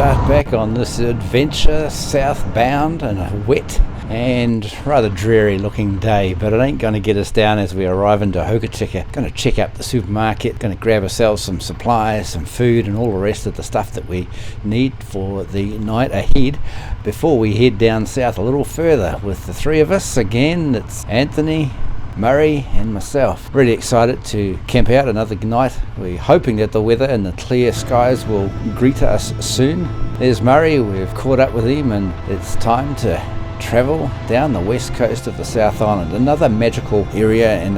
start back on this adventure southbound and a wet and rather dreary looking day, but it ain't going to get us down as we arrive into Hokitika. Going to check out the supermarket, going to grab ourselves some supplies, some food and all the rest of the stuff that we need for the night ahead before we head down south a little further with the three of us. Again, it's Anthony, Murray and myself. Really excited to camp out another night. We're hoping that the weather and the clear skies will greet us soon. There's Murray, we've caught up with him and it's time to travel down the west coast of the South Island, another magical area and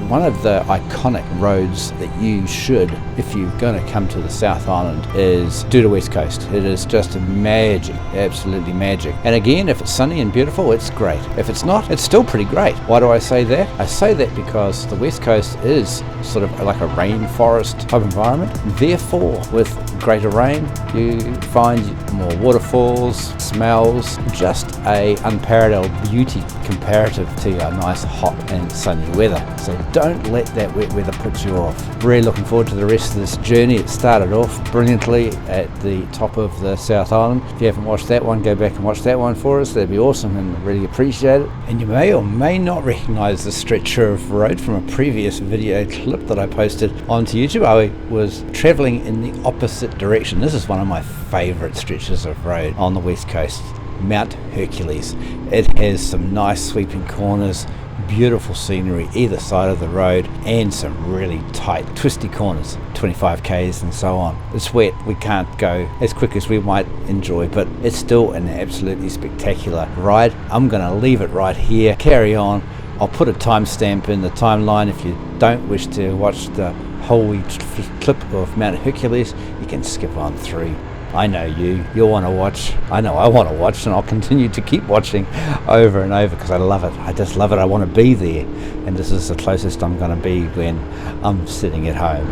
one of the iconic roads that you should, if you're going to come to the South Island, is do the west coast. It is just magic, absolutely magic. And again, if it's sunny and beautiful, it's great. If it's not, it's still pretty great. Why do I say that? I say that because the west coast is sort of like a rainforest type environment. Therefore, with greater rain, you find more waterfalls, smells, just a unparalleled beauty comparative to your nice hot and sunny weather. So don't let that wet weather put you off. Really looking forward to the rest of this journey. It started off brilliantly at the top of the South Island. If you haven't watched that one, go back and watch that one for us. That'd be awesome and really appreciate it. And you may or may not recognize the stretch of road from a previous video clip that I posted onto YouTube. I was traveling in the opposite direction. This is one of my favorite stretches of road on the west coast, Mount Hercules. It has some nice sweeping corners, beautiful scenery either side of the road, and some really tight twisty corners, 25 k's and so on. It's wet, we can't go as quick as we might enjoy, but it's still an absolutely spectacular ride. I'm going to leave it right here, carry on. I'll put a timestamp in the timeline. If you don't wish to watch the whole clip of Mount Hercules, you can skip on through. I know you'll want to watch. I know I want to watch, and I'll continue to keep watching over and over because I love it. I just love it. I want to be there, and this is the closest I'm going to be when I'm sitting at home.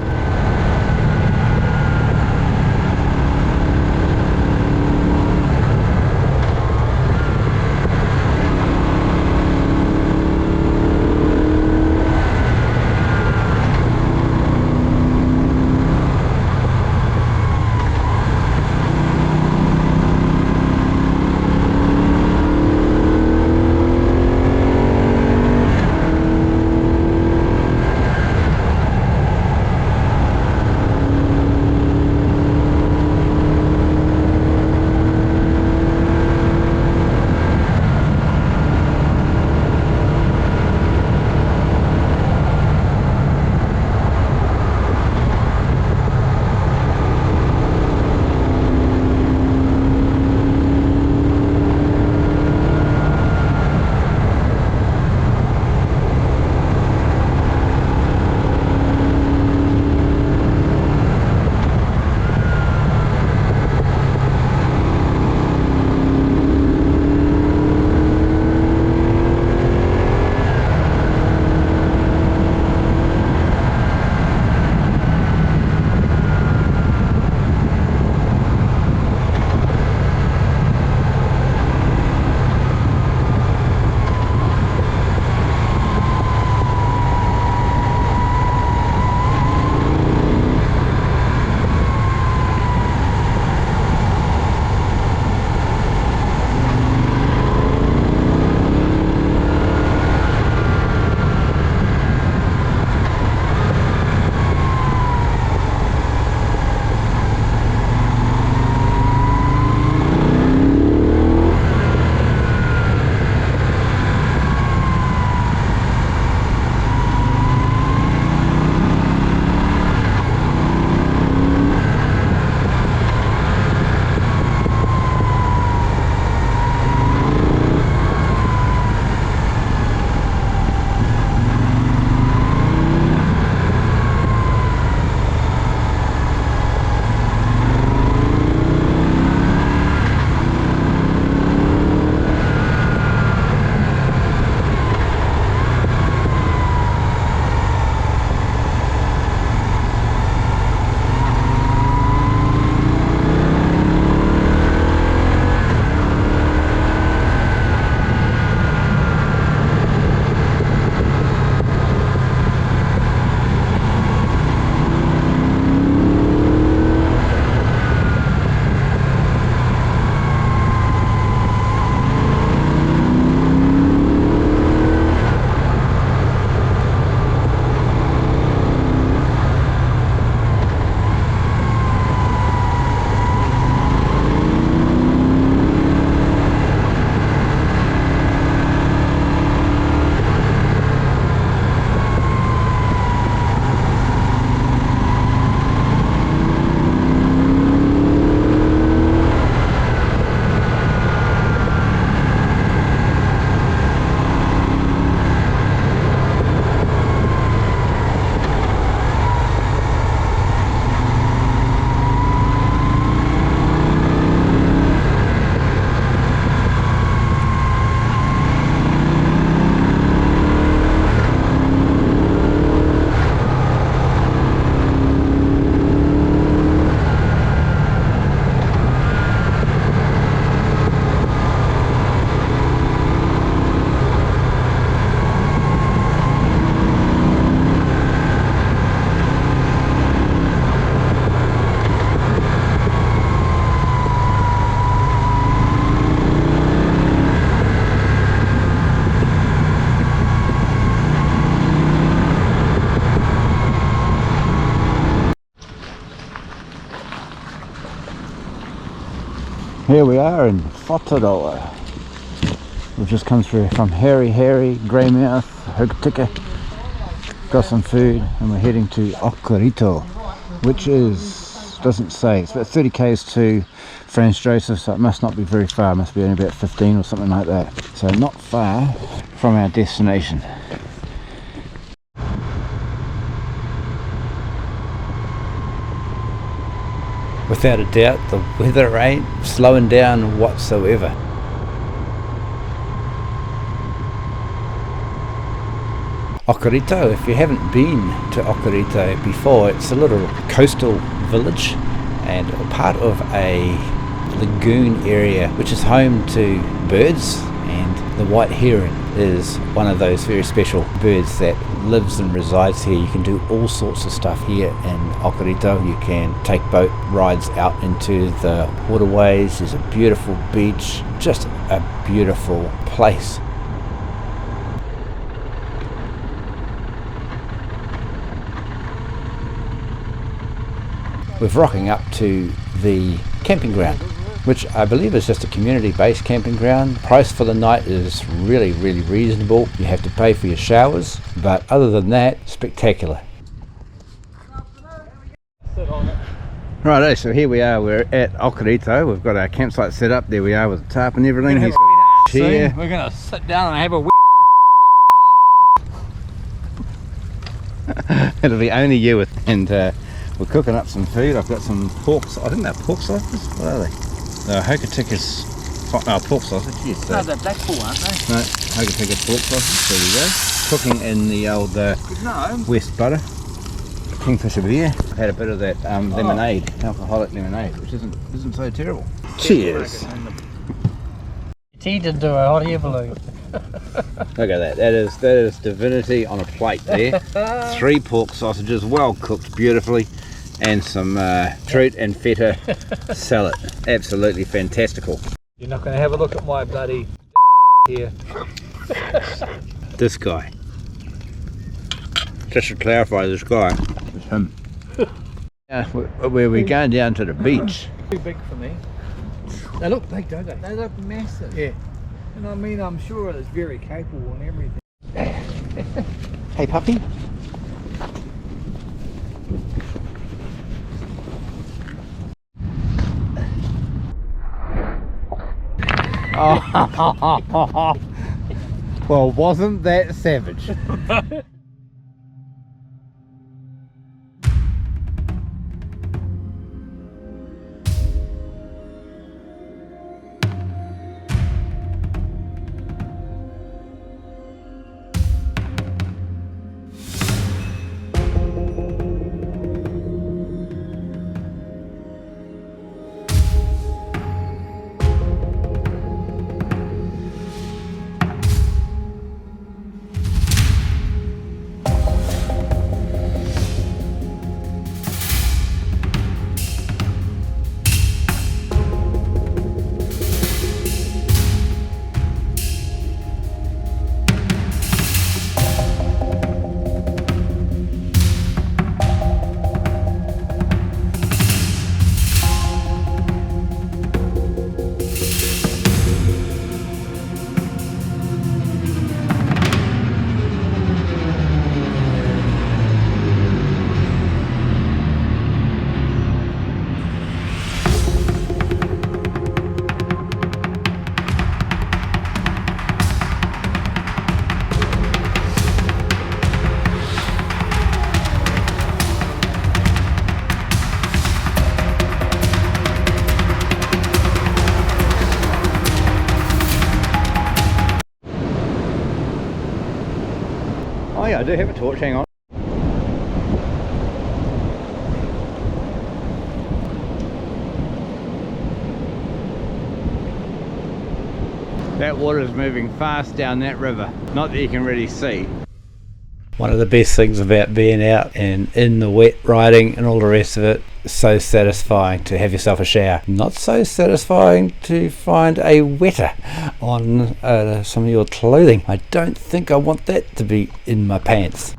Here we are in Whataroa. We've just come through from Harry, Greymouth, Hokitika. Got some food and we're heading to Okarito, which is, doesn't say, it's about 30 k's to Franz Josef, so it must not be very far, it must be only about 15 or something like that. So not far from our destination. Without a doubt, the weather ain't slowing down whatsoever. Okarito, if you haven't been to Okarito before, it's a little coastal village and part of a lagoon area which is home to birds, and the white heron is one of those very special birds that lives and resides here. You can do all sorts of stuff here in Okarito. You can take boat rides out into the waterways. There's a beautiful beach, just a beautiful place. We're rocking up to the camping ground, which I believe is just a community-based camping ground. Price for the night is really reasonable. You have to pay for your showers, but other than that, spectacular. Righto, so here we are, we're at Okarito. We've got our campsite set up. There we are with the tarp and everything. He's got a chair. We're going to sit down and have a wet It'll be only you with, and we're cooking up some food. I've got some pork, I think they're pork sausages. What are they? No, Hokatika's pork sausage, yes. No, they're Blackpool, aren't they? No, Hokatika's pork sausage, there we go. Cooking in the old West butter. Kingfisher beer. Had a bit of that lemonade, alcoholic lemonade, which isn't so terrible. Cheers! He did do a hot air balloon. Look at that, that is divinity on a plate there. 3 pork sausages, well cooked beautifully, and some fruit and feta salad. Absolutely fantastical. You're not going to have a look at my bloody here. This guy. Just to clarify, this guy is him. Where we're going down to the beach. Too big for me. They look big, don't they? They look massive. Yeah. And I mean, I'm sure it's very capable and everything. Hey puppy. Oh. Well, wasn't that savage? Oh yeah, I do have a torch, hang on. That water is moving fast down that river. Not that you can really see. One of the best things about being out and in the wet riding and all the rest of it, so satisfying to have yourself a shower. Not so satisfying to find a Weta on some of your clothing. I don't think I want that to be in my pants.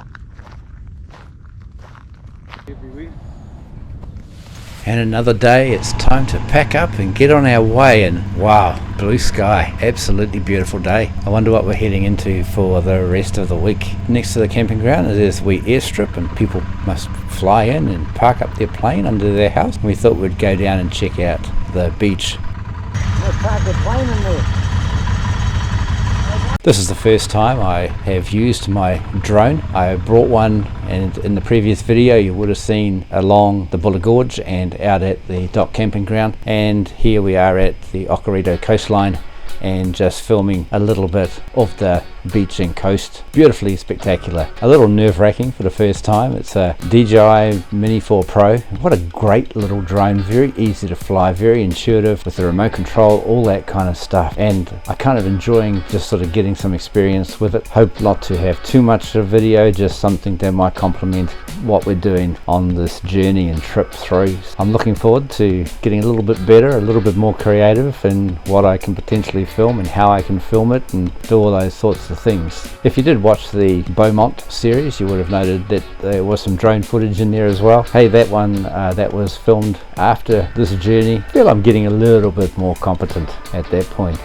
And another day, it's time to pack up and get on our way, and wow, blue sky, absolutely beautiful day. I wonder what we're heading into for the rest of the week. Next to the camping ground is we airstrip, and people must fly in and park up their plane under their house. We thought we'd go down and check out the beach. Let's park the plane in there. This is the first time I have used my drone. I brought one, and in the previous video you would have seen along the Buller Gorge and out at the Dock Camping Ground, and here we are at the Okarito coastline and just filming a little bit of the beach and coast. Beautifully spectacular. A little nerve-wracking for the first time. It's a DJI Mini 4 Pro. What a great little drone, very easy to fly, very intuitive with the remote control, all that kind of stuff, and I kind of enjoying just sort of getting some experience with it. Hope not to have too much of video, just something that might complement what we're doing on this journey and trip through. I'm looking forward to getting a little bit better, a little bit more creative in what I can potentially film and how I can film it and do all those sorts of things. If you did watch the Beaumont series, you would have noted that there was some drone footage in there as well. Hey, that one that was filmed after this journey. I feel I'm getting a little bit more competent at that point.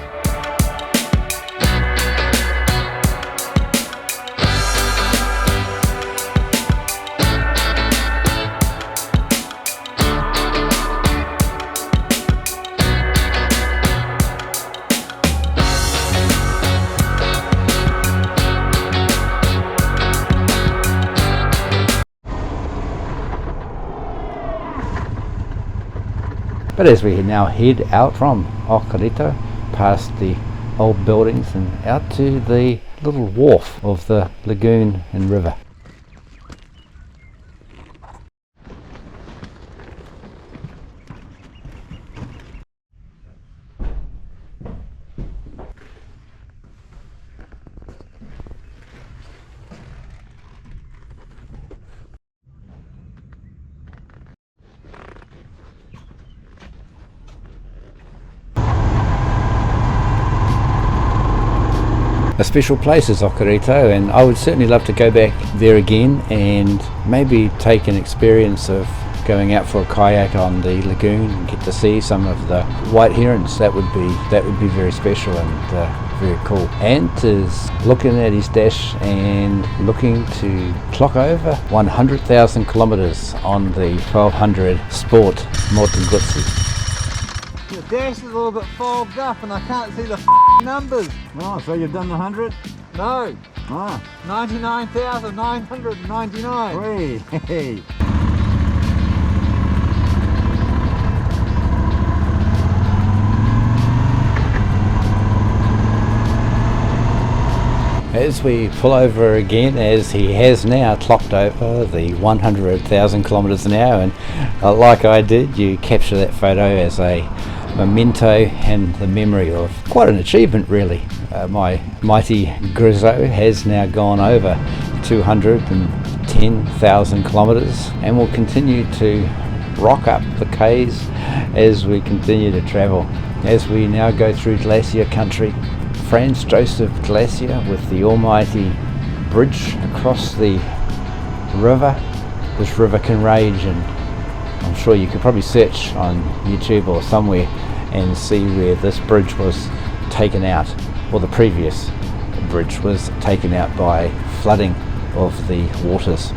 But as we now head out from Okarito, past the old buildings and out to the little wharf of the lagoon and river. A special place is Okarito, and I would certainly love to go back there again and maybe take an experience of going out for a kayak on the lagoon and get to see some of the white herons. That would be very special and very cool. Ant is looking at his dash and looking to clock over 100,000 kilometers on the 1200 Sport Moto. The dash is a little bit fogged up and I can't see the numbers. Oh, so you've done the 100? No. Ah. 99,999. Hey. As we pull over again, as he has now clocked over the 100,000 kilometers an hour, and like I did, you capture that photo as a memento and the memory of quite an achievement really. My mighty Grizzo has now gone over 210,000 kilometers and will continue to rock up the K's as we continue to travel. As we now go through Glacier Country, Franz Joseph Glacier with the almighty bridge across the river. This river can rage, and I'm sure you could probably search on YouTube or somewhere and see where this bridge was taken out, or the previous bridge was taken out by flooding of the waters.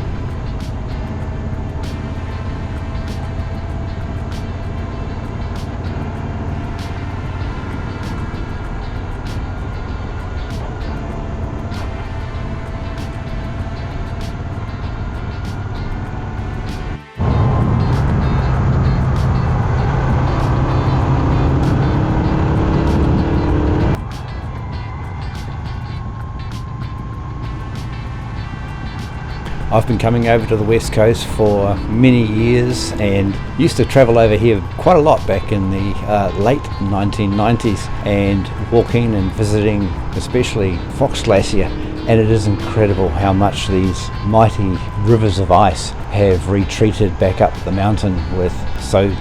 I've been coming over to the west coast for many years and used to travel over here quite a lot back in the late 1990s and walking and visiting especially Fox Glacier, and it is incredible how much these mighty rivers of ice have retreated back up the mountain with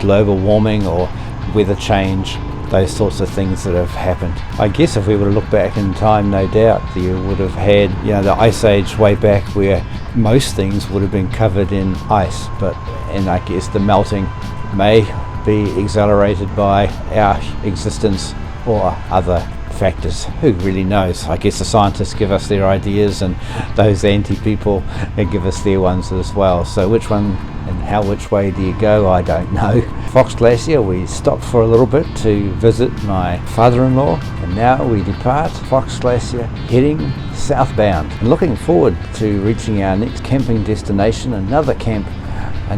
global warming or weather change, those sorts of things that have happened. I guess if we were to look back in time, no doubt you would have had, the ice age way back where most things would have been covered in ice, and I guess the melting may be accelerated by our existence or other factors. Who really knows? I guess the scientists give us their ideas, and those anti-people give us their ones as well. So which one and which way do you go? I don't know. Fox Glacier, we stopped for a little bit to visit my father-in-law, and now we depart Fox Glacier heading southbound and looking forward to reaching our next camping destination, another camp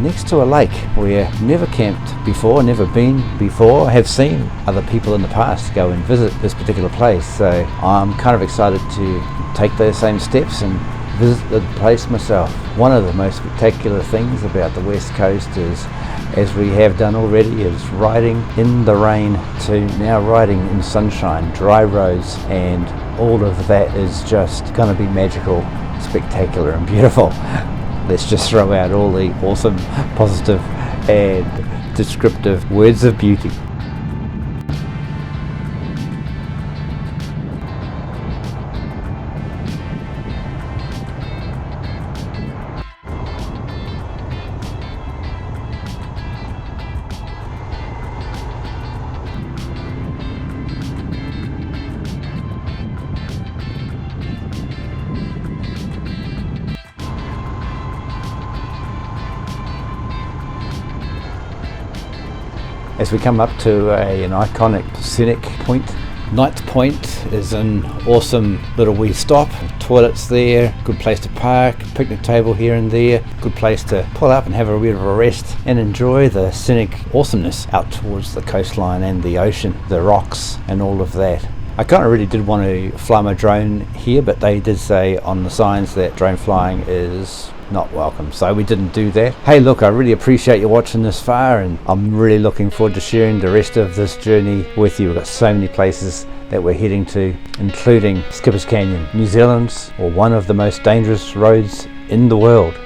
next to a lake where never camped before, never been before, have seen other people in the past go and visit this particular place. So I'm kind of excited to take those same steps and visit the place myself. One of the most spectacular things about the West Coast is, as we have done already, is riding in the rain to now riding in sunshine, dry roads, and all of that is just going to be magical, spectacular and beautiful. Let's just throw out all the awesome, positive and descriptive words of beauty. As we come up to an iconic scenic point, Knight's Point is an awesome little wee stop. Toilets there, good place to park, picnic table here and there, good place to pull up and have a bit of a rest and enjoy the scenic awesomeness out towards the coastline and the ocean, the rocks and all of that. I kind of really did want to fly my drone here, but they did say on the signs that drone flying is not welcome, so we didn't do that. Hey look, I really appreciate you watching this far, and I'm really looking forward to sharing the rest of this journey with you. We've got so many places that we're heading to, including Skipper's Canyon, New Zealand's or one of the most dangerous roads in the world.